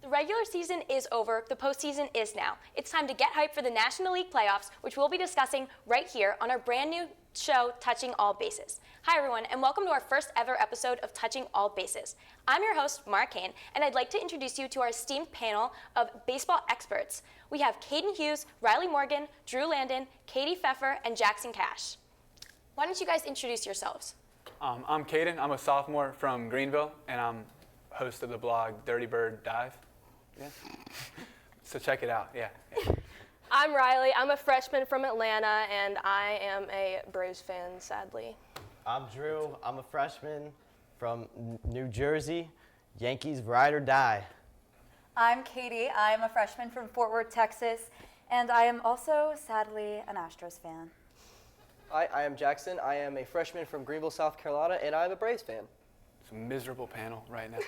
The regular season is over, the postseason is now. It's time to get hyped for the National League playoffs, which we'll be discussing right here on our brand new show, Touching All Bases. Hi everyone, and welcome to our first ever episode of Touching All Bases. I'm your host, Maura Kane, and I'd like to introduce you to our esteemed panel of baseball experts. We have Kaden Hughes, Riley Morgan, Drew Landon, Katie Pfeffer, and Jackson Cash. Why don't you guys introduce yourselves? I'm Kaden. I'm a sophomore from Greenville, and I'm host of the blog Dirty Bird Dive. Yeah. So check it out. Yeah. I'm Riley. I'm a freshman from Atlanta, and I am a Braves fan, sadly. I'm Drew. I'm a freshman from New Jersey. Yankees ride or die. I'm Katie. I'm a freshman from Fort Worth, Texas, and I am also, sadly, an Astros fan. Hi, I am Jackson. I am a freshman from Greenville, South Carolina, and I'm a Braves fan. It's a miserable panel right now.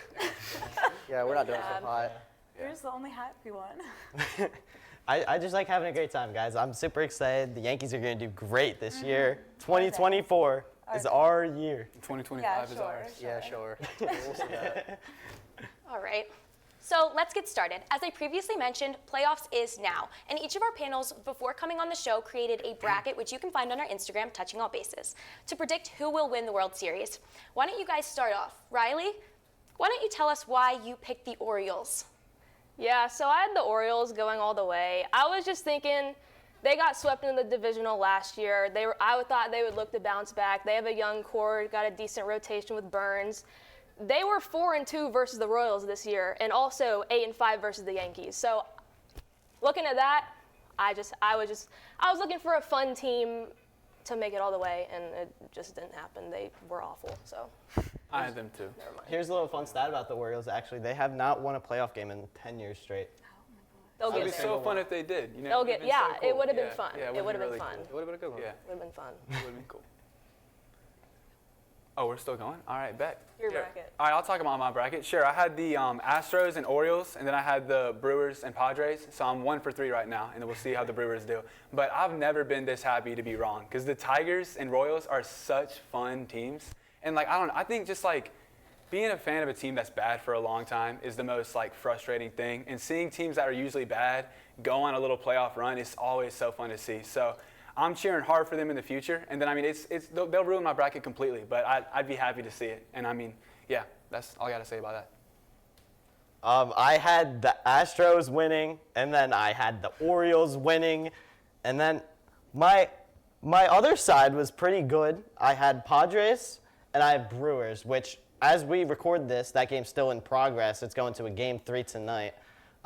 Yeah, we're not doing so hot. You're just the only happy one. I just like having a great time, guys. I'm super excited. The Yankees are going to do great this year. 2024 is our year. 2025 is ours. Yeah, sure. We'll see that. All right. So let's get started. As I previously mentioned, playoffs is now. And each of our panels, before coming on the show, created a bracket, which you can find on our Instagram, Touching All Bases, to predict who will win the World Series. Why don't you guys start off? Riley, why don't you tell us why you picked the Orioles? Yeah, so I had the Orioles going all the way. I was just thinking they got swept in the divisional last year. I thought they would look to bounce back. They have a young core, got a decent rotation with Burns. They were 4-2 versus the Royals this year, and also 8-5 versus the Yankees. So, looking at that, I was looking for a fun team to make it all the way, and it just didn't happen. They were awful. So, I had them too. never mind. Here's a little fun stat about the Orioles, actually. They have not won a playoff game in 10 years straight. They'll It would get be there. so fun if they did. You know, They'll it would've get. been Yeah, so cool. it would have been Yeah, fun. yeah, It would have been really fun. cool. It would have been a good one. Yeah, Would have been fun. it would have been cool. Oh, we're still going? All right, bet. Your Yeah. bracket. All right, I'll talk about my bracket. Sure, I had the Astros and Orioles, and then I had the Brewers and Padres. So I'm 1 for 3 right now, and then we'll see how the Brewers do. But I've never been this happy to be wrong, because the Tigers and Royals are such fun teams. And I think just being a fan of a team that's bad for a long time is the most frustrating thing. And seeing teams that are usually bad go on a little playoff run is always so fun to see. So I'm cheering hard for them in the future. And then, they'll ruin my bracket completely, but I'd be happy to see it. And yeah, that's all I got to say about that. I had the Astros winning, and then I had the Orioles winning, and then my other side was pretty good. I had Padres, and I have Brewers, which, as we record this, that game's still in progress. It's going to a Game 3 tonight.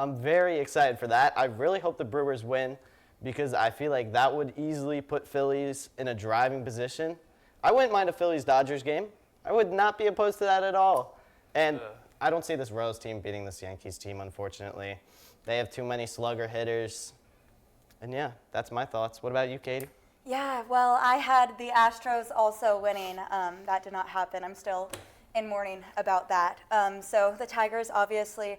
I'm very excited for that. I really hope the Brewers win, because I feel like that would easily put Phillies in a driving position. I wouldn't mind a Phillies-Dodgers game. I would not be opposed to that at all. And I don't see this Royals team beating this Yankees team, unfortunately. They have too many slugger hitters. And yeah, that's my thoughts. What about you, Katie? Yeah, well, I had the Astros also winning. That did not happen. I'm still in mourning about that. So the Tigers obviously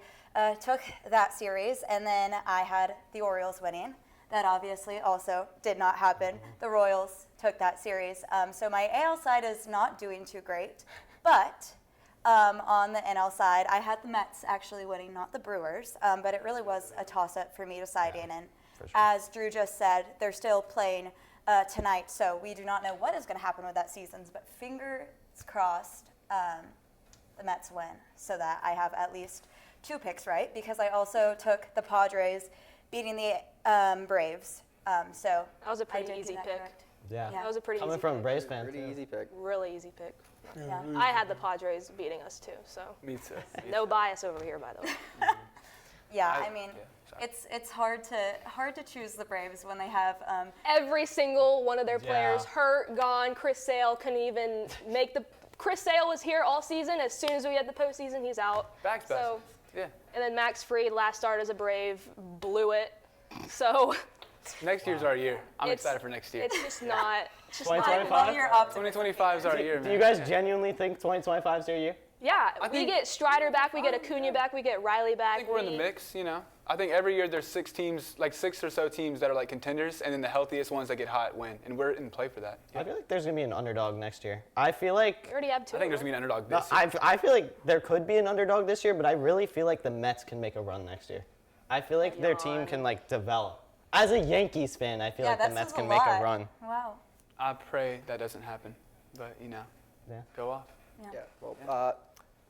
took that series, and then I had the Orioles winning. That obviously also did not happen. The Royals took that series. So my AL side is not doing too great. But on the NL side, I had the Mets actually winning, not the Brewers. But it really was a toss-up for me deciding. And as Drew just said, they're still playing tonight. So we do not know what is going to happen with that season. But fingers crossed the Mets win, so that I have at least 2 picks right. Because I also took the Padres beating the Braves. So That was a I pretty did easy get that pick. correct. Yeah. That was a pretty Coming easy from a pick. Braves fan, Pretty too. easy pick. Really easy pick. Yeah. I had the Padres beating us too, so Me too. no bias over here, by the way. Yeah, I mean, sorry. it's hard to choose the Braves when they have Every single one of their players Yeah. hurt, gone. Chris Sale couldn't even make the. Chris Sale was here all season. As soon as we had the postseason, he's out. Back's best. So, Yeah. and then Max Fried, last start as a Brave, blew it. So Next year's our year. I'm It's- excited for next year. it's just not. It's just I not. 2025? love your optimism. 2025 is our year, man. Do you guys Yeah. genuinely think 2025 is your year? Yeah, I we think- get Strider back, we get Acuna back, we get Riley back. I think we're in the mix, you know. I think every year there's 6 teams, like 6 or so teams that are like contenders, and then the healthiest ones that get hot win, and we're in play for that. I feel like there's gonna be an underdog next year. I feel like We already have 2. I think there's gonna be an underdog no, this year. I feel like there could be an underdog this year, but I really feel like the Mets can make a run next year. I feel like their team can like develop. As a Yankees fan, I feel like the that Mets says can a make a lot. run. Wow. I pray that doesn't happen, but you know, Yeah. go off. Yeah. Well,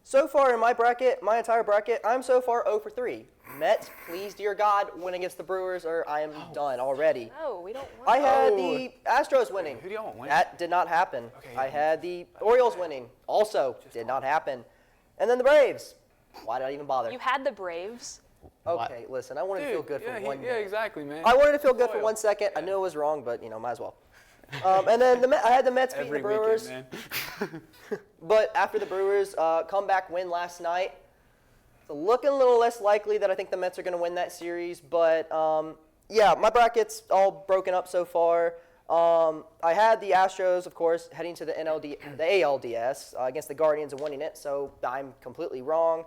so far in my bracket, my entire bracket, I'm so far 0 for 3. Mets, please, dear God, win against the Brewers, or I am done already. No, we don't want I had the Astros winning. Who do y'all want winning? That did not happen. Okay, I yeah. had the Orioles winning. Also did not happen. And then the Braves. Why did I even bother? You had the Braves. Okay, listen, I wanted to feel good for yeah, one yeah, minute. exactly, man. I wanted to feel good for Loyal. 1 second. I knew it was wrong, but, might as well. And then I had the Mets beating the Every Brewers. weekend, man. But after the Brewers comeback win last night, it's looking a little less likely that I think the Mets are going to win that series. But, yeah, my bracket's all broken up so far. I had the Astros, of course, heading to the ALDS against the Guardians and winning it, so I'm completely wrong.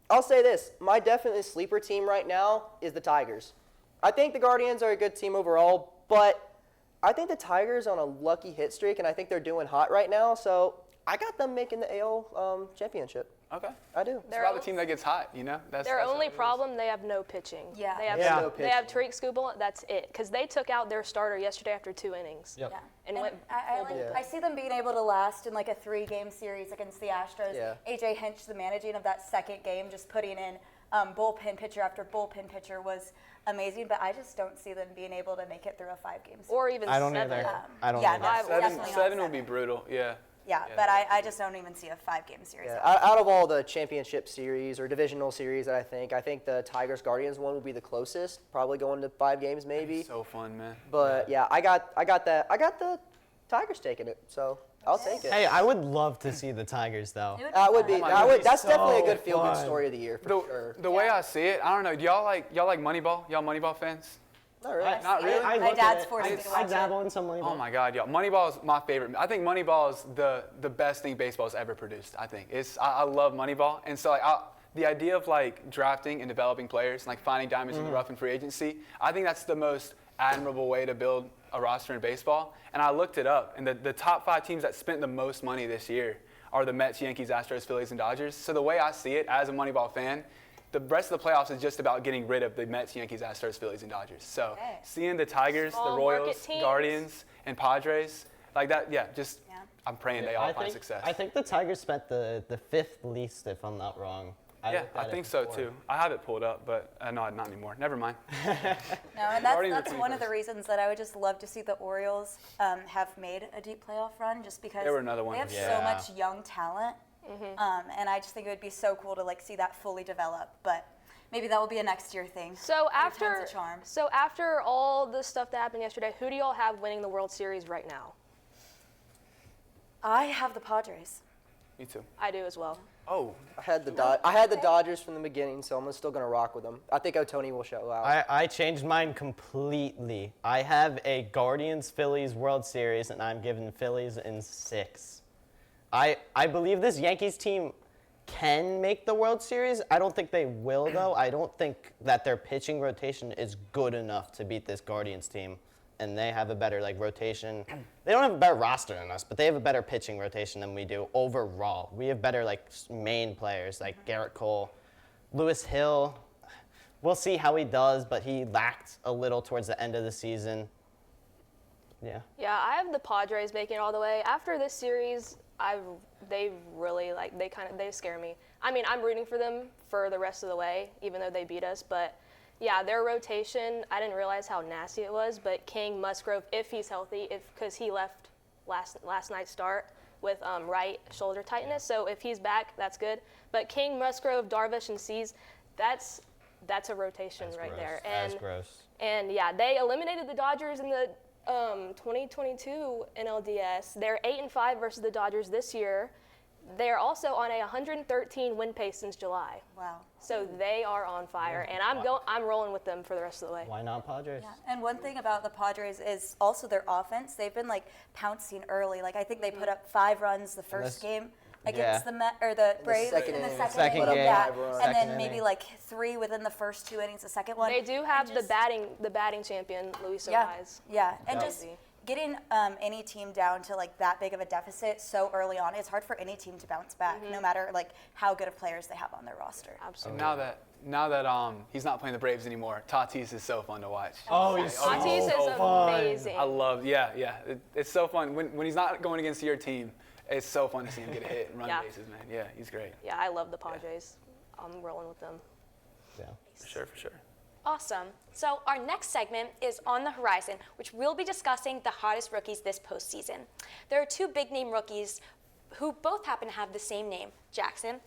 I'll say this. My definitely sleeper team right now is the Tigers. I think the Guardians are a good team overall, but I think the Tigers are on a lucky hit streak, and I think they're doing hot right now, so I got them making the AL championship. Okay. I do. It's about the team that gets hot, you know. Their that's only what it is. problem, they have no pitching. Yeah. They have, Yeah. No they have pitching. Tariq Skubal, that's it. Because they took out their starter yesterday after 2 innings. Yep. Yeah. And went I see them being able to last in like a 3-game series against the Astros. Yeah. AJ Hinch, the managing of that second game, just putting in bullpen pitcher after bullpen pitcher was amazing. But I just don't see them being able to make it through a 5-game series. Or even I don't 7. either. I don't yeah, either. that's Seven, definitely not 7 would be brutal, yeah. Yeah, Yeah, but that's I just don't even see a 5-game series. Yeah, out of all the championship series or divisional series that I think the Tigers Guardians one will be the closest, probably going to 5 games maybe. So fun, man. But yeah, I got the Tigers taking it, so I'll take it. Hey, I would love to see the Tigers though. That would be my that God. would that's So definitely a good feel good fun. story of the year for sure. The way I see it, I don't know. Do y'all like Moneyball? Y'all Moneyball fans? Not really. Not really? My look at dad's it. forced me to watch I it. dabble in some Moneyball. Oh my God, y'all! Moneyball is my favorite. I think Moneyball is the best thing baseball's ever produced. I think I love Moneyball, and so like the idea of like drafting and developing players, and like finding diamonds in the rough in free agency. I think that's the most admirable way to build a roster in baseball. And I looked it up, and the top 5 teams that spent the most money this year are the Mets, Yankees, Astros, Phillies, and Dodgers. So the way I see it as a Moneyball fan, the rest of the playoffs is just about getting rid of the Mets, Yankees, Astros, Phillies, and Dodgers. So Okay. seeing the Tigers, Small the market Royals, teams. Guardians, and Padres, like that, yeah, just Yeah. I'm praying they all find success. I think the Tigers spent the 5th least, if I'm not wrong. Yeah, looked I at it think so before. too. I have it pulled up, but no, not anymore. Never mind. No, and Guardians are that's one of the 21st. reasons that I would just love to see the Orioles have made a deep playoff run, just because They were another one. they have Yeah. so much young talent, and I just think it would be so cool to like see that fully develop. But maybe that will be a next year thing. So Every time's after a charm. so after all the stuff that happened yesterday, who do y'all have winning the World Series right now? I have the Padres. Me too. I do as well. Oh, I had the Dodgers from the beginning, so I'm still gonna rock with them. I think Ohtani will show out. I changed mine completely. I have a Guardians-Phillies World Series, and I'm giving Phillies in 6. I believe this Yankees team can make the World Series. I don't think they will, though. I don't think that their pitching rotation is good enough to beat this Guardians team. And they have a better rotation. They don't have a better roster than us, but they have a better pitching rotation than we do overall. We have better main players like Garrett Cole, Lewis Hill. We'll see how he does, but he lacked a little towards the end of the season. Yeah. Yeah, I have the Padres making it all the way. After this series, they really they scare me. I mean, I'm rooting for them for the rest of the way, even though they beat us, but yeah, their rotation, I didn't realize how nasty it was, but King, Musgrove, if he's healthy, because he left last night's start with right shoulder tightness, so if he's back, that's good. But King, Musgrove, Darvish, and Cease, that's a rotation right there. That's gross. And yeah, they eliminated the Dodgers in the 2022 NLDS. They're 8-5 versus the Dodgers this year. They're also on a 113 win pace since July. Wow. So they are on fire, and I'm rolling with them for the rest of the way. Why not Padres? Yeah. And one thing about the Padres is also their offense. They've been pouncing early. I think they put up 5 runs the first game against the the Braves second in the inning. second inning. game. Yeah, Run. and Second then maybe inning. like 3 within the first 2 innings, the second one. They do have And just- the batting champion, Luis Yeah, Arraez. yeah, and That just would be- getting any team down to like that big of a deficit so early on, it's hard for any team to bounce back, no matter like how good of players they have on their roster. Absolutely. Now that he's not playing the Braves anymore, Tatis is so fun to watch. Oh, he's Tatis is so fun. amazing. I love, yeah. It's so fun when he's not going against your team. It's so fun to see him get a hit and run Yeah. bases, man. Yeah, he's great. Yeah, I love the Padres. I'm rolling with them. Yeah. For sure. Awesome. So our next segment is On the Horizon, which we'll be discussing the hottest rookies this postseason. There are 2 big-name rookies who both happen to have the same name, Jackson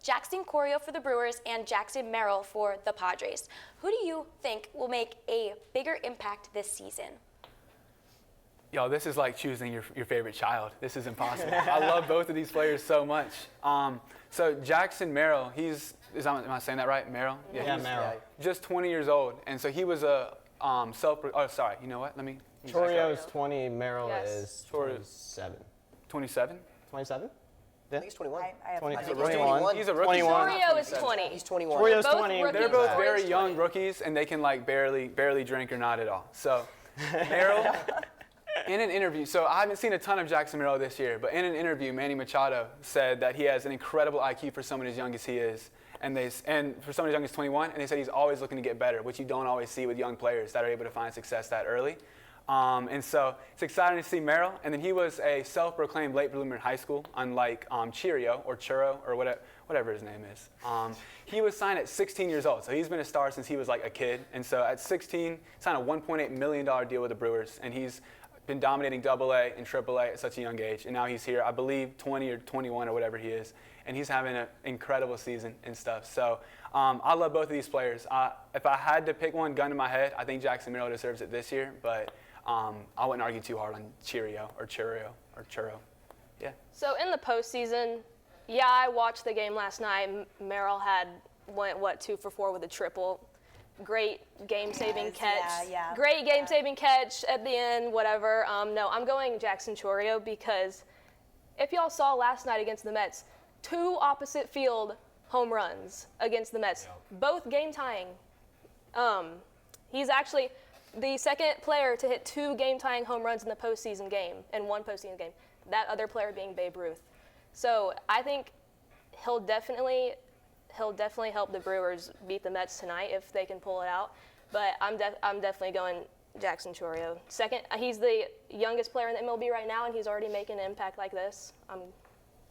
Chourio for the Brewers and Jackson Merrill for the Padres. Who do you think will make a bigger impact this season? Yo, this is like choosing your favorite child. This is impossible. I love both of these players so much. So Jackson Merrill, am I saying that right? Merrill? Yeah, he's Merrill. Just 20 years old, and so he was a sorry. You know what? Let me. Chorio's 20, Merrill Yes. is Choreo- 27. 27. 27? I think he's 21. I have 20, no I think idea. he's 21. 21. He's a rookie. 21. Chourio is 20. He's 21. Chorio's Both 20. rookies. They're both Chorio's very 20. young rookies, and they can like barely drink or not at all. So Merrill, in an interview, so I haven't seen a ton of Jackson Merrill this year, but in an interview, Manny Machado said that he has an incredible IQ for someone as young as he is, and for someone as young as 21, and they said he's always looking to get better, which you don't always see with young players that are able to find success that early. And so it's exciting to see Merrill. And then he was a self-proclaimed late bloomer in high school, unlike Churro or whatever his name is. He was signed at 16 years old, so he's been a star since he was like a kid. And so at 16, signed a $1.8 million deal with the Brewers, and he's been dominating AA and AAA at such a young age. And now he's here, I believe, 20 or 21 or whatever he is, and he's having an incredible season and stuff. So I love both of these players. If I had to pick one, gun to my head, I think Jackson Merrill deserves it this year, but I wouldn't argue too hard on Churro. Yeah. So in the postseason, yeah, I watched the game last night. Merrill went 2 for 4 with a triple. Great game-saving Yes, catch. yeah. Great game-saving catch at the end, whatever. No, I'm going Jackson Chourio because if y'all saw last night against the Mets, 2 opposite field home runs against the Mets, both game-tying. He's actually the second player to hit 2 game-tying home runs in the postseason game, in one postseason game. That other player being Babe Ruth. So I think he'll definitely help the Brewers beat the Mets tonight if they can pull it out. But I'm definitely going Jackson Chourio. Second, he's the youngest player in the MLB right now, and he's already making an impact like this.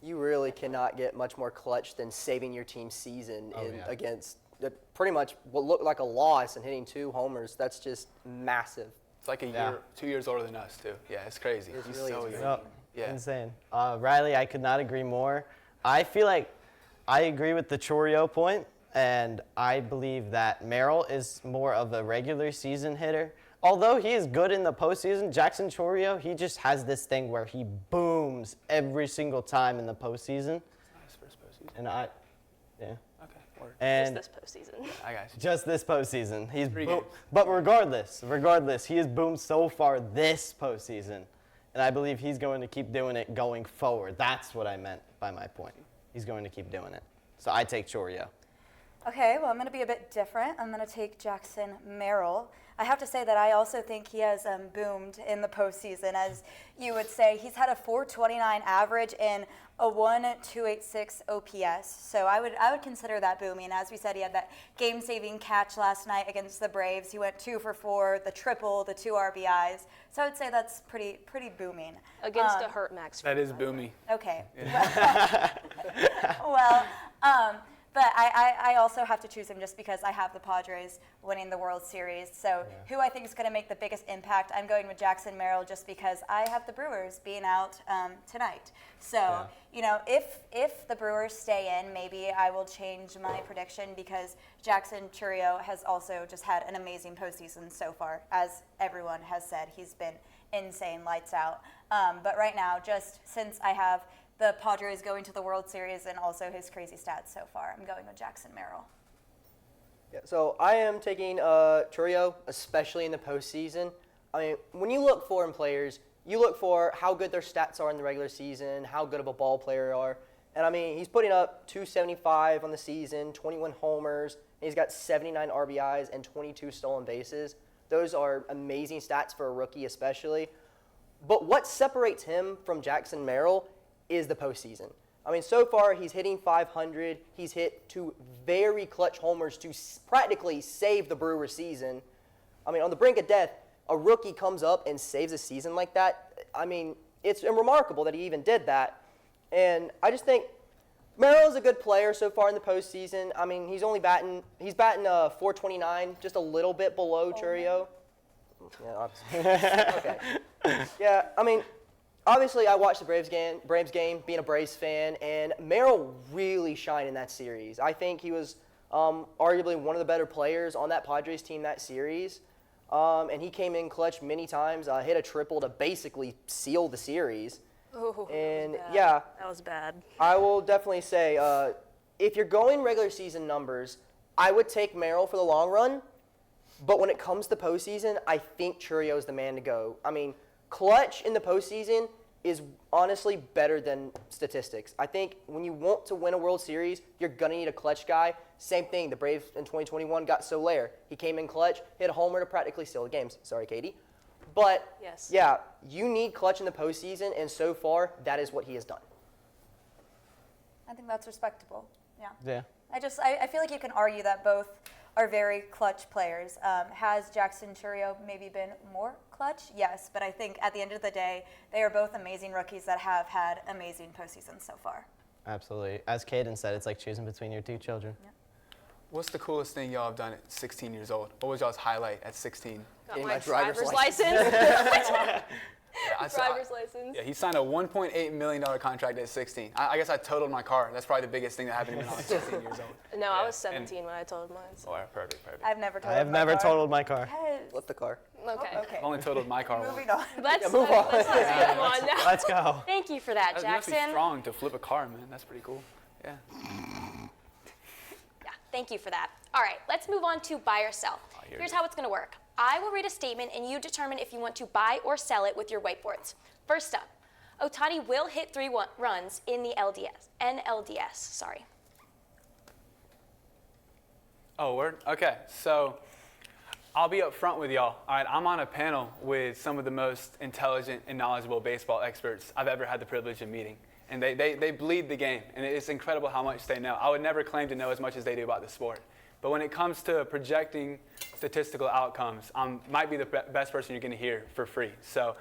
You really cannot get much more clutch than saving your team's season yeah. against pretty much what looked like a loss and hitting 2 homers. That's just massive. It's like a year, 2 years older than us, too. Yeah, it's crazy. He's really so is young. Yep. Yeah. Insane. Riley, I could not agree more. I feel like I agree with the Chourio point, and I believe that Merrill is more of a regular season hitter. Although he is good in the postseason, Jackson Chourio, he just has this thing where he booms every single time in the postseason. His first postseason. And yeah. Okay, word. Just And this postseason. I got you. just this postseason. He's 3 boom. games. But regardless, he has boomed so far this postseason. And I believe he's going to keep doing it going forward. That's what I meant by my point. He's going to keep doing it. So I take Chourio. Okay, well, I'm going to be a bit different. I'm going to take Jackson Merrill. I have to say that I also think he has boomed in the postseason, as you would say. He's had a .429 average and a 1.286 OPS. So I would consider that booming. As we said, he had that game-saving catch last night against the Braves. He went 2 for 4, the triple, the 2 RBIs. So I would say that's pretty booming. Against a hurt Max. That is boomy. Okay. Well, but I also have to choose him just because I have the Padres winning the World Series. So who I think is going to make the biggest impact, I'm going with Jackson Merrill just because I have the Brewers being out tonight. So, if the Brewers stay in, maybe I will change my prediction because Jackson Chourio has also just had an amazing postseason so far. As everyone has said, he's been insane, lights out. But right now, just since I have the Padres going to the World Series and also his crazy stats so far, I'm going with Jackson Merrill. Yeah, so I am taking Chourio, especially in the postseason. I mean, when you look for in players, you look for how good their stats are in the regular season, how good of a ball player they are. And, I mean, he's putting up 275 on the season, 21 homers, and he's got 79 RBIs and 22 stolen bases. Those are amazing stats for a rookie especially. But what separates him from Jackson Merrill is the postseason. I mean, so far he's hitting .500. He's hit 2 very clutch homers to practically save the Brewers season. I mean, on the brink of death, a rookie comes up and saves a season like that. I mean, it's remarkable that he even did that. And I just think Merrill's a good player so far in the postseason. I mean, he's batting .429, just a little bit below Churio. Yeah, okay. Yeah, I mean, obviously I watched the Braves game, being a Braves fan, and Merrill really shined in that series. I think he was arguably one of the better players on that Padres team that series. And he came in clutch many times, hit a triple to basically seal the series. Ooh, and that was bad. I will definitely say, if you're going regular season numbers, I would take Merrill for the long run. But when it comes to postseason, I think Churio is the man to go. I mean, clutch in the postseason is honestly better than statistics. I think when you want to win a World Series, you're going to need a clutch guy. Same thing, the Braves in 2021 got Soler. He came in clutch, hit a homer to practically seal the games. Sorry, Katie. But, Yes. yeah, you need clutch in the postseason, and so far, that is what he has done. I think that's respectable. Yeah. Yeah. I feel like you can argue that both are very clutch players. Has Jackson Churio maybe been more clutch? Yes, but I think at the end of the day, they are both amazing rookies that have had amazing postseasons so far. Absolutely. As Kaden said, it's like choosing between your 2 children. Yeah. What's the coolest thing y'all have done at 16 years old? What was y'all's highlight at 16? Got Getting my my driver's license. Yeah, Driver's license. Yeah, he signed a $1.8 million contract at 16. I guess I totaled my car. That's probably the biggest thing that happened to me when I was 16 years old. No, I Yeah, was 17 when I told mine. So. Oh, perfect. I've never totaled I have my never car. totaled my car. Yes. Flip the car. Okay. Okay. I've only totaled my car once. Moving on. Let's move on. move on now. Let's go. Thank you for that, That must be Jackson. strong to flip a car, man. That's pretty cool. Yeah. Yeah, thank you for that. All right, let's move on to buy or sell. here Here's it how it's going to work. I will read a statement and you determine if you want to buy or sell it with your whiteboards. First up, Ohtani will hit 3 runs in the NLDS. Sorry. Oh, word? Okay, so I'll be up front with y'all. All right, I'm on a panel with some of the most intelligent and knowledgeable baseball experts I've ever had the privilege of meeting. And they bleed the game, and it's incredible how much they know. I would never claim to know as much as they do about the sport. But when it comes to projecting statistical outcomes, I might be the best person you're going to hear for free. So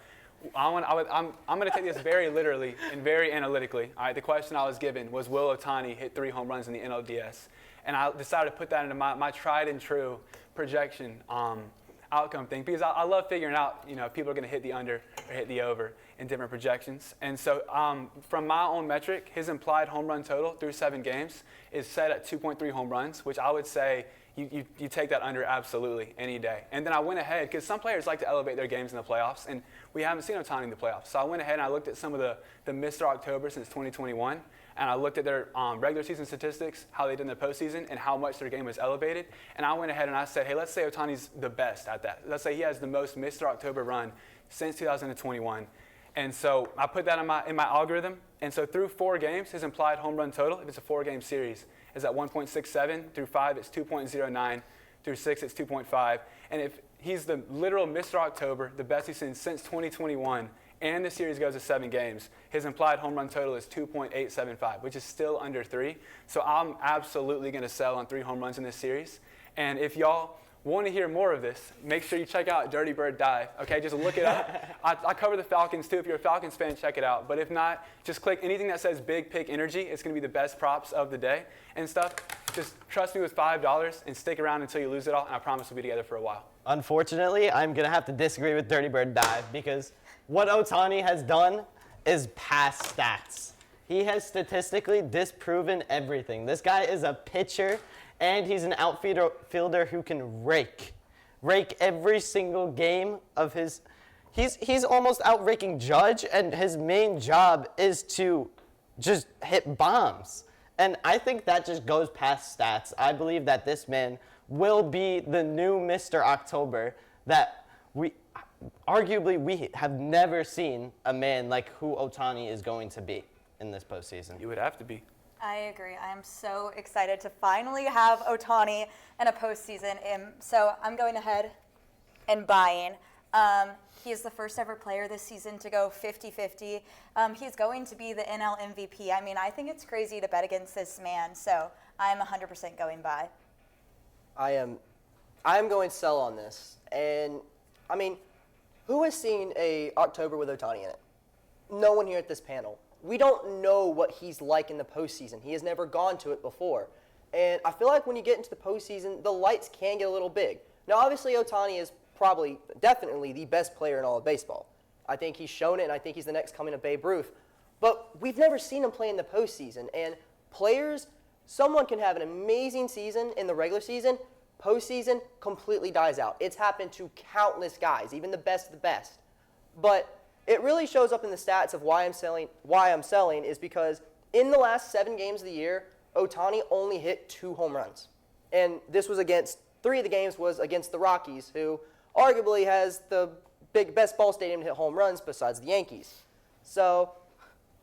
I'm going to take this very literally and very analytically. All right, the question I was given was, will Ohtani hit 3 home runs in the NLDS? And I decided to put that into my tried and true projection outcome thing, because I love figuring out, if people are going to hit the under or hit the over in different projections. And so from my own metric, his implied home run total through 7 games is set at 2.3 home runs, which I would say you take that under absolutely any day. And then I went ahead, because some players like to elevate their games in the playoffs, and we haven't seen Ohtani in the playoffs. So I went ahead and I looked at some of the Mr. October since 2021, and I looked at their regular season statistics, how they did in the postseason, and how much their game was elevated. And I went ahead and I said, hey, let's say Ohtani's the best at that. Let's say he has the most Mr. October run since 2021. And so I put that in my algorithm. And so through 4 games, his implied home run total, if it's a 4-game series, is at 1.67. Through 5, it's 2.09. Through 6, it's 2.5. And if he's the literal Mr. October, the best he's seen since 2021, and the series goes to 7 games, his implied home run total is 2.875, which is still under 3. So I'm absolutely going to sell on 3 home runs in this series. And if y'all want to hear more of this, make sure you check out Dirty Bird Dive. Okay, just look it up. I cover the Falcons too. If you're a Falcons fan, check it out. But if not, just click anything that says Big Pick Energy. It's going to be the best props of the day and stuff. Just trust me with $5 and stick around until you lose it all, and I promise we'll be together for a while. Unfortunately, I'm going to have to disagree with Dirty Bird Dive, because what Ohtani has done is past stats. He has statistically disproven everything. This guy is a pitcher, and he's an outfielder who can rake every single game of his. He's almost outraking Judge, and his main job is to just hit bombs. And I think that just goes past stats. I believe that this man will be the new Mr. October that arguably we have never seen a man like who Ohtani is going to be in this postseason. You would have to be. I agree. I am so excited to finally have Ohtani in a postseason. So I'm going ahead and buying. He is the first ever player this season to go 50-50. He's going to be the NL MVP. I mean, I think it's crazy to bet against this man. So I'm 100% going by. I am going sell on this. And, I mean, who has seen a October with Ohtani in it? No one here at this panel. We don't know what he's like in the postseason. He has never gone to it before. And I feel like when you get into the postseason, the lights can get a little big. Now, obviously, Ohtani is definitely the best player in all of baseball. I think he's shown it, and I think he's the next coming of Babe Ruth. But we've never seen him play in the postseason. And players, someone can have an amazing season in the regular season, postseason completely dies out. It's happened to countless guys, even the best of the best. But it really shows up in the stats of why I'm selling is because in the last 7 games of the year, Ohtani only hit 2 home runs. And this was against, 3 of the games was against the Rockies, who arguably has the best ball stadium to hit home runs besides the Yankees. So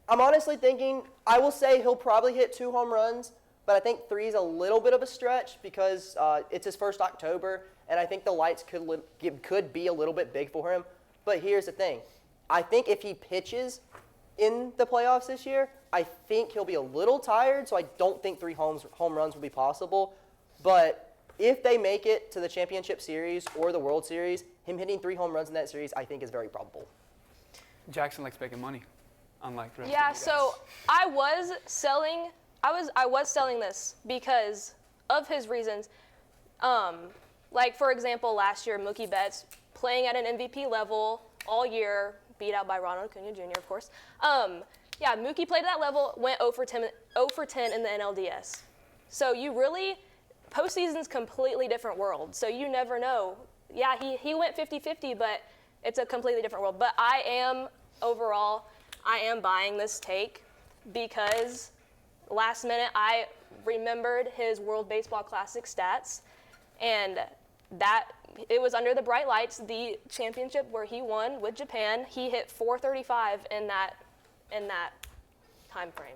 I'm honestly thinking, I will say he'll probably hit 2 home runs, but I think 3 is a little bit of a stretch because it's his first October, and I think the lights could be a little bit big for him. But here's the thing. I think if he pitches in the playoffs this year, I think he'll be a little tired, so I don't think 3 home runs will be possible. But if they make it to the championship series or the World Series, him hitting 3 home runs in that series, I think is very probable. Jackson likes making money, unlike the rest Yeah, of you guys. so I was selling this because of his reasons. Like, for example, last year, Mookie Betts playing at an MVP level all year, beat out by Ronald Acuna Jr., of course. Yeah, Mookie played at that level, went 0 for 10 in the NLDS. So you really, postseason's completely different world. So you never know. Yeah, he went 50-50, but it's a completely different world. But I am buying this take because last minute I remembered his World Baseball Classic stats, and that it was under the bright lights, the championship where he won with Japan. He hit 435 in that time frame.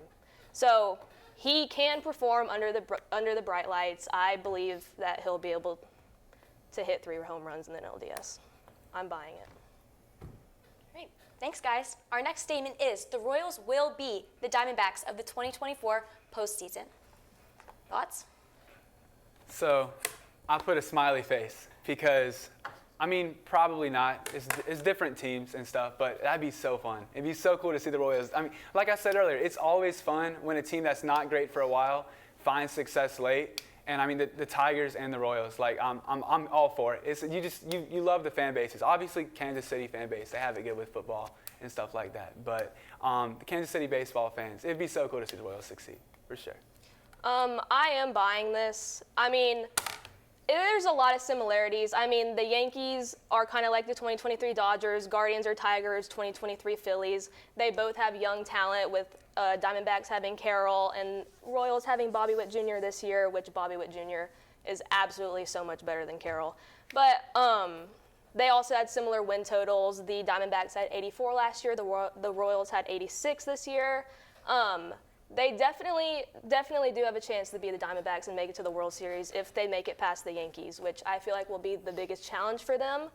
So he can perform under the bright lights. I believe that he'll be able to hit 3 home runs in the NLDS. I'm buying it. Great. Thanks, guys. Our next statement is the Royals will be the Diamondbacks of the 2024 postseason. Thoughts? So I put a smiley face because, I mean, probably not. It's different teams and stuff, but that'd be so fun. It'd be so cool to see the Royals. I mean, like I said earlier, it's always fun when a team that's not great for a while finds success late. And I mean, the Tigers and the Royals, like I'm all for it. You love the fan bases. Obviously, Kansas City fan base, they have it good with football and stuff like that. But the Kansas City baseball fans, it'd be so cool to see the Royals succeed, for sure. I am buying this. I mean, there's a lot of similarities. I mean, the Yankees are kind of like the 2023 Dodgers, Guardians or Tigers, 2023 Phillies. They both have young talent with Diamondbacks having Carroll and Royals having Bobby Witt Jr. this year, which Bobby Witt Jr. is absolutely so much better than Carroll. But they also had similar win totals. The Diamondbacks had 84 last year. The Royals had 86 this year. They definitely do have a chance to be the Diamondbacks and make it to the World Series if they make it past the Yankees, which I feel like will be the biggest challenge for them.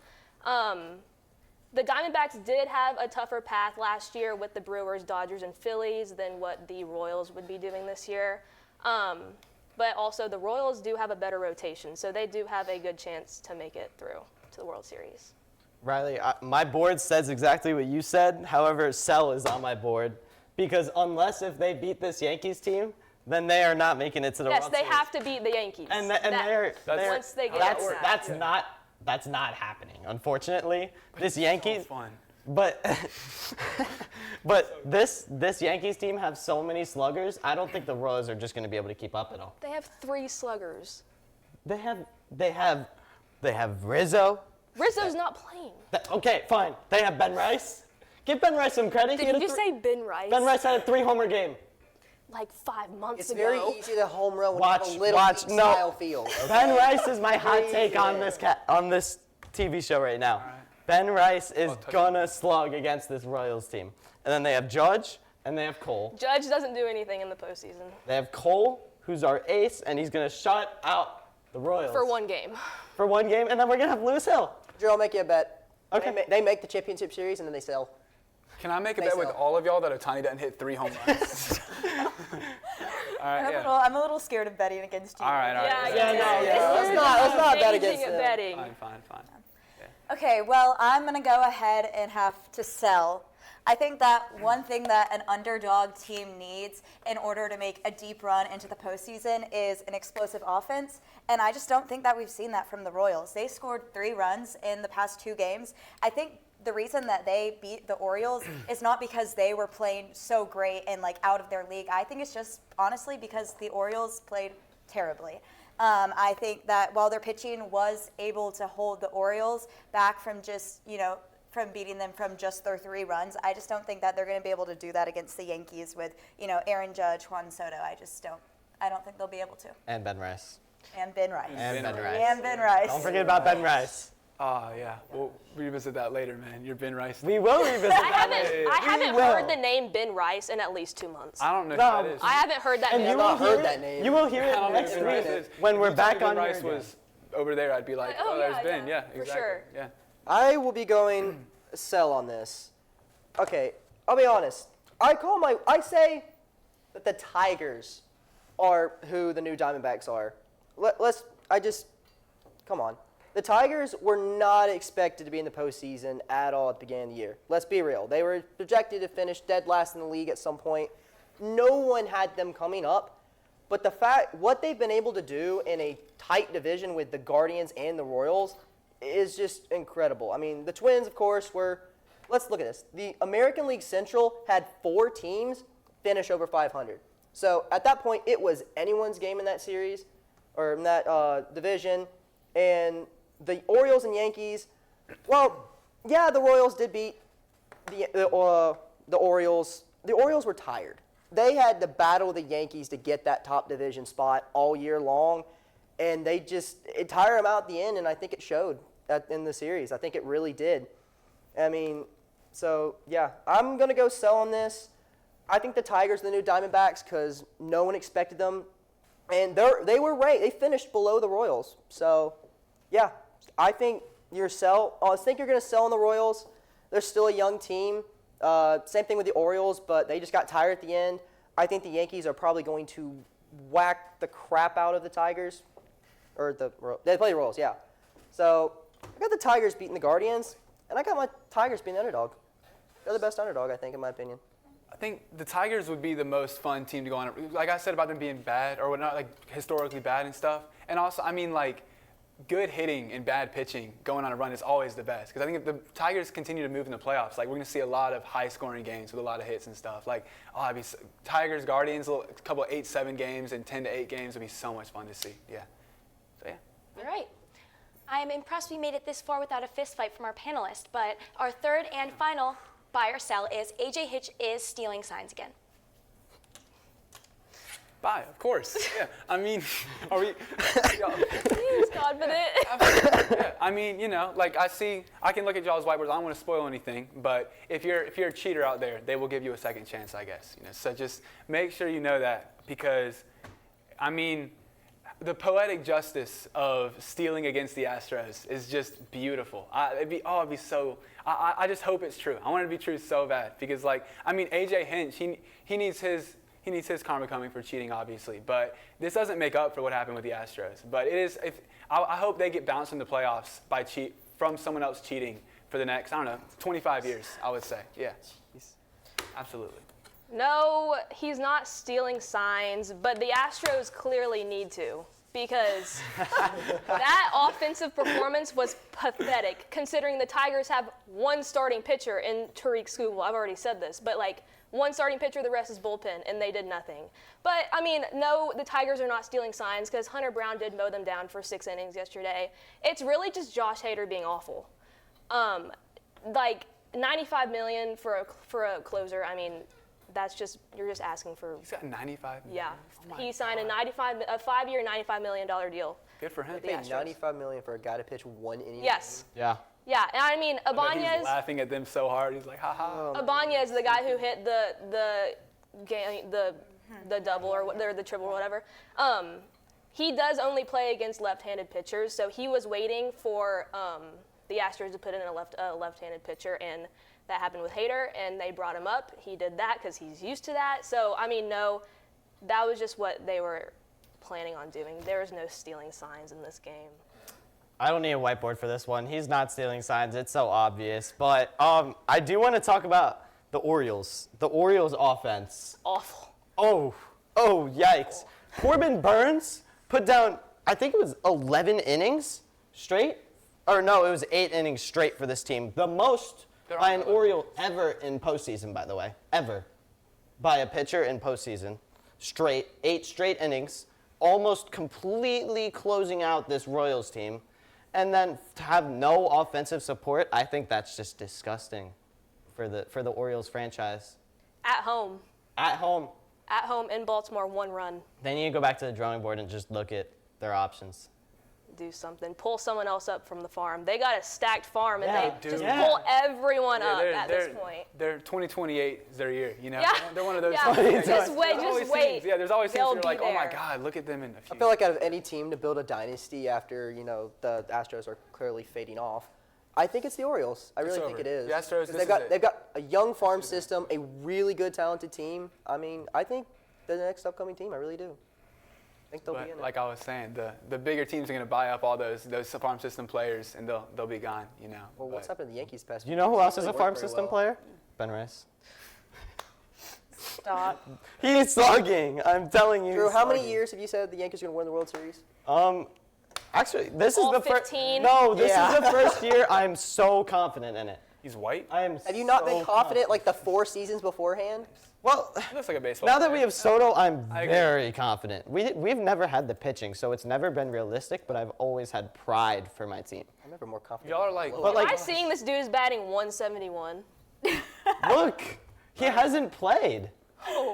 The Diamondbacks did have a tougher path last year with the Brewers, Dodgers, and Phillies than what the Royals would be doing this year. But also the Royals do have a better rotation, so they do have a good chance to make it through to the World Series. Riley, my board says exactly what you said. However, sell is on my board because unless if they beat this Yankees team, then they are not making it to the World Series. Yes, they have to beat the Yankees. Once they get that's not happening, unfortunately. This Yankees, So fun. but this Yankees team have so many sluggers. I don't think the Royals are just going to be able to keep up at all. They have 3 sluggers. They have Rizzo. Rizzo's not playing. Okay, fine. They have Ben Rice. Give Ben Rice some credit. Did you just say Ben Rice? Ben Rice had a 3-homer game. Like 5 months It's ago. very easy to home run when you have a little style field. Okay? Ben Rice is my hot take on Crazy. this TV show right now. Right. Ben Rice is touchdown. gonna slug against this Royals team. And then they have Judge, and they have Cole. Judge doesn't do anything in the postseason They have Cole, who's our ace, and he's gonna shut out the Royals. for one game. For one game, and then we're gonna have Lewis Hill. Drew, I'll make you a bet. Okay. They make the championship series and then they sell. Can I make a They bet with sell. all of y'all that Otani doesn't hit 3 home runs? All right, yeah. I'm a little scared of betting against you. All right. Let's not bet against Amazing them. at betting. Fine. Okay, well, I'm going to go ahead and have to sell. I think that one thing that an underdog team needs in order to make a deep run into the postseason is an explosive offense, and I just don't think that we've seen that from the Royals. They scored 3 runs in the past 2 games. I think the reason that they beat the Orioles is not because they were playing so great and like out of their league. I think it's just honestly because the Orioles played terribly. I think that while their pitching was able to hold the Orioles back from just, from beating them from just their 3 runs, I just don't think that they're going to be able to do that against the Yankees with, Aaron Judge, Juan Soto. I don't think they'll be able to. And Ben Rice. And Ben Rice. And Ben Rice. And Ben Rice. Don't forget about Ben Rice. Oh, yeah. We'll revisit that later, man. You're Ben Rice. We will revisit that. I haven't will. heard the name Ben Rice in at least 2 months. I don't know No, who that is. I haven't heard that And name. you will heard hear that it. name. You will hear I it don't know next who Ben Rice week is. when If we're you back told on me here Ben Rice again. was over there, I'd be like, Oh, there's yeah, Ben. Yeah, for exactly. sure. Yeah. I will be going sell on this. Okay, I'll be honest. I say that the Tigers are who the new Diamondbacks are. Come on. The Tigers were not expected to be in the postseason at all at the beginning of the year. Let's be real. They were projected to finish dead last in the league at some point. No one had them coming up. But what they've been able to do in a tight division with the Guardians and the Royals is just incredible. I mean, the Twins, of course, let's look at this. The American League Central had 4 teams finish over 500. So at that point, it was anyone's game in that series, or in that division. And the Orioles and Yankees, well, yeah, the Royals did beat the Orioles. The Orioles were tired. They had to battle the Yankees to get that top division spot all year long, and it tired them out at the end, and I think it showed in the series. I think it really did. I mean, so, yeah, I'm going to go sell on this. I think the Tigers are the new Diamondbacks because no one expected them, and they were ranked. They finished below the Royals. So, yeah, I think you're going to sell on the Royals. They're still a young team. Same thing with the Orioles, but they just got tired at the end. I think the Yankees are probably going to whack the crap out of the Tigers. They play the Royals, yeah. So I got the Tigers beating the Guardians, and I got my Tigers being the underdog. They're the best underdog, I think, in my opinion. I think the Tigers would be the most fun team to go on. Like I said about them being bad or not, like historically bad and stuff. And also, I mean, like, good hitting and bad pitching going on a run is always the best. Because I think if the Tigers continue to move in the playoffs, like, we're going to see a lot of high-scoring games with a lot of hits and stuff. Like, Tigers, Guardians, a couple of 8-7 games and 10-8 games would be so much fun to see. Yeah. So, yeah. All right. I am impressed we made it this far without a fist fight from our panelists, but our third and final buy or sell is AJ Hinch is stealing signs again. Buy, of course. Yeah. I mean, are we? He's confident. Yeah. I mean, like I can look at y'all's whiteboards. I don't want to spoil anything, but if you're a cheater out there, they will give you a second chance, I guess. So just make sure you know that, because, I mean, the poetic justice of stealing against the Astros is just beautiful. It'd be so. I just hope it's true. I want it to be true so bad, because, like, I mean, AJ Hinch, he needs his karma coming for cheating, obviously. But this doesn't make up for what happened with the Astros. But it is. I hope they get bounced in the playoffs from someone else cheating for the next, 25 years, I would say. Yeah. Absolutely. No, he's not stealing signs, but the Astros clearly need to, because that offensive performance was pathetic, considering the Tigers have one starting pitcher in Tariq Skubal. I've already said this, but, like, one starting pitcher, the rest is bullpen, and they did nothing. But, I mean, no, the Tigers are not stealing signs, because Hunter Brown did mow them down for 6 innings yesterday. It's really just Josh Hader being awful. Like, $95 million for a closer, I mean, you're just asking for. He's got 95 million. Yeah, Oh he signed a 5-year, $95 million deal. Good for him. With the Paid Astros. $95 million for a guy to pitch 1 inning. Yes. Yeah. Yeah, and I mean, I bet Ibanez. he's laughing at them so hard. He's like, ha ha. Ibanez, the guy who hit the double or the triple or whatever, he does only play against left-handed pitchers, so he was waiting for the Astros to put in a left-handed pitcher, and that happened with Hader, and they brought him up. He did that because he's used to that. So, I mean, no, that was just what they were planning on doing. There was no stealing signs in this game. I don't need a whiteboard for this one. He's not stealing signs. It's so obvious. But I do want to talk about the Orioles. The Orioles offense. Awful. Oh, yikes. Corbin Burns put down, I think it was 11 innings straight. Or no, it was 8 innings straight for this team. The most by an Oriole ever in postseason, by the way. Ever. By a pitcher in postseason. Straight. 8 straight innings. Almost completely closing out this Royals team. And then to have no offensive support, I think that's just disgusting for the Orioles franchise. At home. At home. At home in Baltimore, 1 run. They need to go back to the drawing board and just look at their options. Do something. Pull someone else up from the farm. They got a stacked farm, and Yeah, they just yeah. pull everyone up they're- at this point. They're 2028 is their year, you know? Yeah. They're one of those. Yeah. teams. Just wait, There's always just wait. teams- Yeah, there's always teams They'll where you're like, be oh my there. God, look at them in a few. I feel like out of any team to build a dynasty after, the Astros are clearly fading off, I think it's the Orioles. I really It's think over. it is. The Astros, 'Cause this is it. they've got a young farm system, a really good, talented team. I mean, I think they're the next upcoming team. I really do. I think they'll be in But it. like I was saying, the bigger teams are going to buy up all those farm system players, and they'll be gone, you know. Well, what's But- happened to the Yankees past You know who else is really a farm worked very system well. player? Ben Rice. Stop. He's slugging. I'm telling you. Drew, he's how many slugging. years have you said the Yankees are going to win the World Series? Actually, this All is the first. 15? No, this Yeah. is the first year I'm so confident in it. He's white? I am. Have you not so been confident like the 4 seasons beforehand? Well, He looks like a baseball now that player. we have Soto, I'm I agree. very confident. We've never had the pitching, so it's never been realistic. But I've always had pride for my team. I'm never more confident. Y'all are like, But like, Am I seeing this dude is batting 171? look, he hasn't played.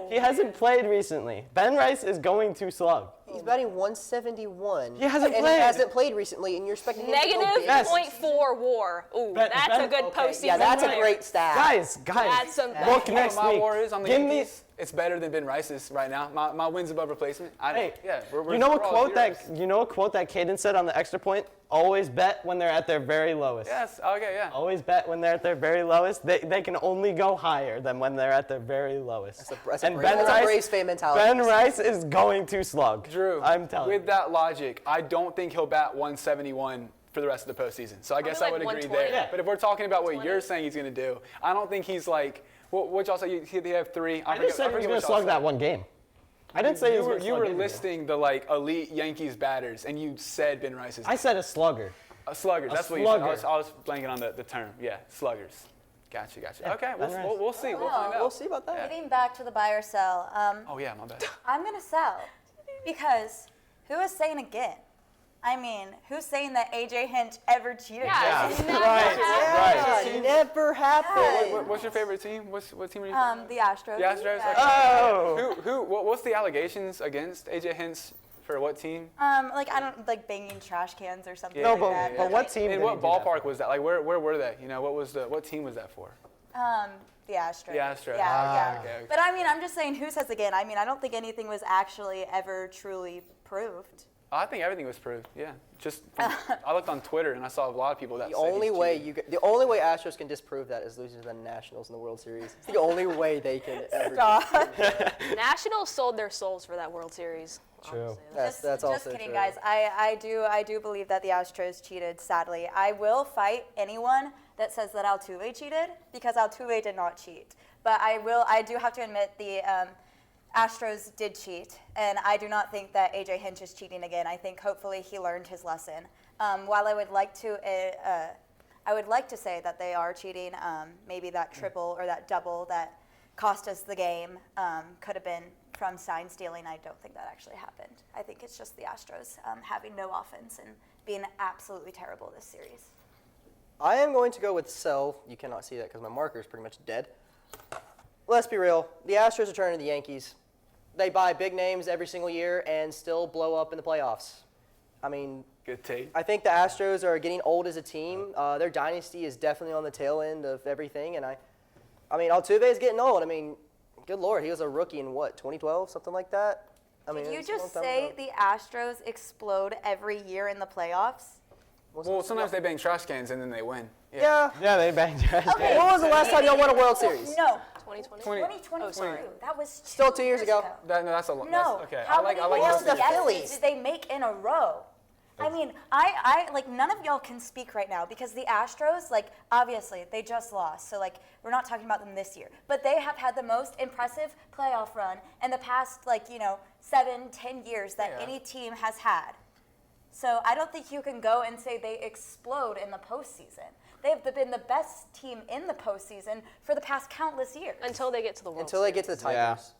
He hasn't played recently. Ben Rice is going to slug. He's batting 171. He hasn't and played. he hasn't played recently, and you're expecting him to go Negative big. Yes. 0.4 WAR. Ooh, Ben- that's Ben- a good Okay, postseason. yeah, that's a player. great stat. Guys, That's some- look you know next what my week. war is on the Give me. Yankees? It's better than Ben Rice's right now. My wins above replacement. Hey, We're you know a we're all quote zeros. that Kaden said on the extra point? Always bet when they're at their very lowest. Yes. Okay. Yeah. Always bet when they're at their very lowest. They can only go higher than when they're at their very lowest. That's a Braves fan mentality. Ben Rice is going to slug. Drew, I'm telling with you. that logic, I don't think he'll bat 171 for the rest of the postseason. So I guess I like would agree 120. there. Yeah. But if we're talking about what 120. you're saying he's going to do, I don't think he's like, what y'all say? They have 3. I just said he was going to slug that one game. I didn't say he was going to You slug were every game. listing the like elite Yankees batters, and you said Ben Rice's. I said a slugger. Sluggers. That's what slugger. you said. I was blanking on the term. Yeah, sluggers. Gotcha. Okay, Ben Rice. we'll see. We'll find out. We'll see about that. Getting back to the buy or sell, Oh yeah, my bad. I'm going to sell because who is saying again? I mean, who's saying that AJ Hinch ever cheated? Yeah, it's never Right, happened. Yeah, never happened. What's your favorite team? What team are you? The Astros. The Astros. Yeah. Oh. What's the allegations against AJ Hinch for what team? Like I don't like banging trash cans or something. No, like that. but what team? And did what he do that ballpark for? was that? Like where were they? You know, what team was that for? The Astros. The Astros. Yeah. Okay. But I mean, I'm just saying, who says again? I mean, I don't think anything was actually ever truly proved. I think everything was proved. Yeah. I looked on Twitter and I saw a lot of people that The said only he's way cheating. the only way Astros can disprove that is losing to the Nationals in the World Series. It's the only way they can ever. Nationals sold their souls for that World Series. True. That's Just also kidding, true. guys. I do believe that the Astros cheated. Sadly, I will fight anyone that says that Altuve cheated because Altuve did not cheat. But I do have to admit the Astros did cheat, and I do not think that AJ Hinch is cheating again. I think hopefully he learned his lesson. While I would like to say that they are cheating, maybe that triple or that double that cost us the game could have been from sign stealing. I don't think that actually happened. I think it's just the Astros having no offense and being absolutely terrible this series. I am going to go with sell. You cannot see that because my marker is pretty much dead. Let's be real. The Astros are turning to the Yankees. They buy big names every single year and still blow up in the playoffs. I mean, Good take. I think the Astros are getting old as a team. Their dynasty is definitely on the tail end of everything, and I mean, Altuve is getting old. I mean, good Lord, he was a rookie in what, 2012, something like that. I mean, Did you it's a long just time say ago. the Astros explode every year in the playoffs? Well, sometimes they bang trash cans and then they win. Yeah. Yeah, they banged trash. Okay. When was the last time y'all won a World Series? No, 2020. 2022. Oh, sorry. That was Still 2 years ago. No, that's a lot. No. Okay. How I like many World those Series? things. Phillies. did they make in a row? I mean, I like none of y'all can speak right now because the Astros, like obviously they just lost, so like we're not talking about them this year, but they have had the most impressive playoff run in the past 7-10 years that any team has had. So I don't think you can go and say they explode in the postseason. They've been the best team in the postseason for the past countless years. Until they get to the World Until they get to the Yeah. Tigers.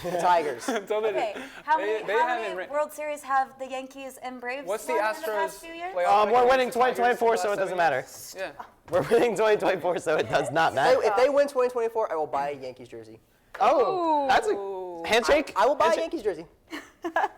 The Tigers. Until they- Okay, how they many haven't re- World Series have the Yankees and Braves What's the won in the Astros past few years? playoff We're record winning against the Tigers 2024, the so last it doesn't 7 matter. years? Yeah. We're winning 2024, so it does not matter. If they win 2024, I will buy a Yankees jersey. Oh, that's a handshake. I will buy a Handshake? Yankees jersey.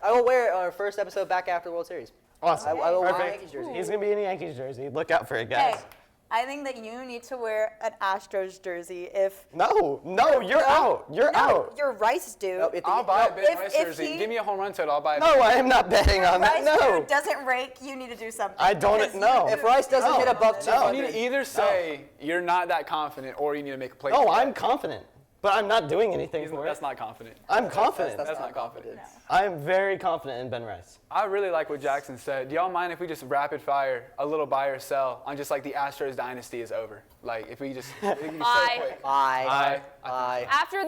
I will wear it on our first episode back after the World Series. Awesome. I will buy a Perfect. Yankees jersey. He's gonna be in a Yankees jersey. Look out for it, Hey, guys. I think that you need to wear an Astros jersey if No, you're out. You're out. your Rice dude. No, if the- I'll buy a Ben if- Rice if jersey. he- Give me a home run total. I'll buy it. No, I am not betting on that. Rice No. dude doesn't rake, you need to do something. I don't Because know. If Rice doesn't No. hit above You 200, need to either say you're not that confident or you need to make a play. No, I'm confident, but I'm not doing anything for That's it. not confident. I'm confident. That's not confident. I'm very confident in Ben Rice. I really like what Jackson said. Do y'all mind if we just rapid fire a little buy or sell on just like the Astros dynasty is over? Like if we just it can be so Aye. quick. Aye. After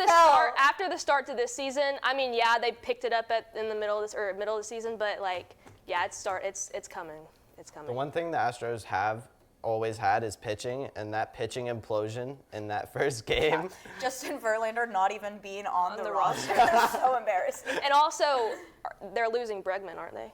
the start to this season, I mean, yeah, they picked it up in the middle of the season, but like, yeah, it's coming. It's coming. The one thing the Astros have always had is pitching, and that pitching implosion in that first game. Justin Verlander not even being on the the roster. That's so embarrassing. And also, they're losing Bregman, aren't they?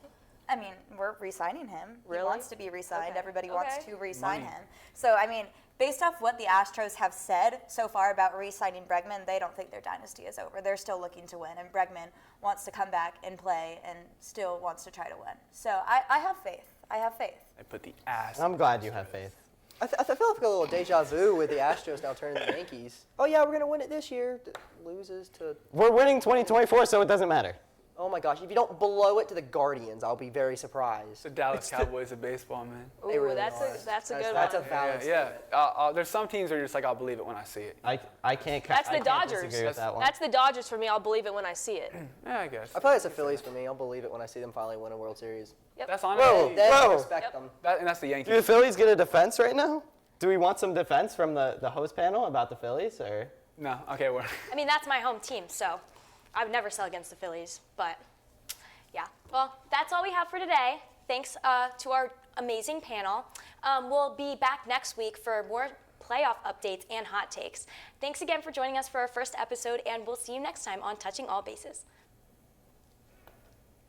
I mean, we're re-signing him. He Really? wants to be re-signed. Okay. Everybody wants Okay. to re-sign him. So, I mean, based off what the Astros have said so far about re-signing Bregman, they don't think their dynasty is over. They're still looking to win, and Bregman wants to come back and play and still wants to try to win. So I have faith. I have faith. They put the ass. I'm glad you have faith. I feel like a little deja vu with the Astros now turning the Yankees. Oh yeah, we're gonna win it this year. Loses to. We're winning 2024, so it doesn't matter. Oh my gosh, if you don't blow it to the Guardians, I'll be very surprised. The Dallas Cowboys of baseball, man. They Ooh, really that's are. a good That's a one. valid Yeah. statement. There's some teams where you're just like, I'll believe it when I see it. I can't. That's the I can't Dodgers. disagree with that one. That's the Dodgers for me. I'll believe it when I see it. Yeah, I guess. I feel like it's the Phillies for me. I'll believe it when I see them finally win a World Series. That's honestly. Whoa. Then I Whoa. respect them. And that's the Do the Yankees. Phillies get a defense right now? Do we want some defense from the host panel about the Phillies, or? No. Okay. Well. I mean, that's my home team, so I would never sell against the Phillies. But yeah, well, that's all we have for today. Thanks to our amazing panel. We'll be back next week for more playoff updates and hot takes. Thanks again for joining us for our first episode, and we'll see you next time on Touching All Bases.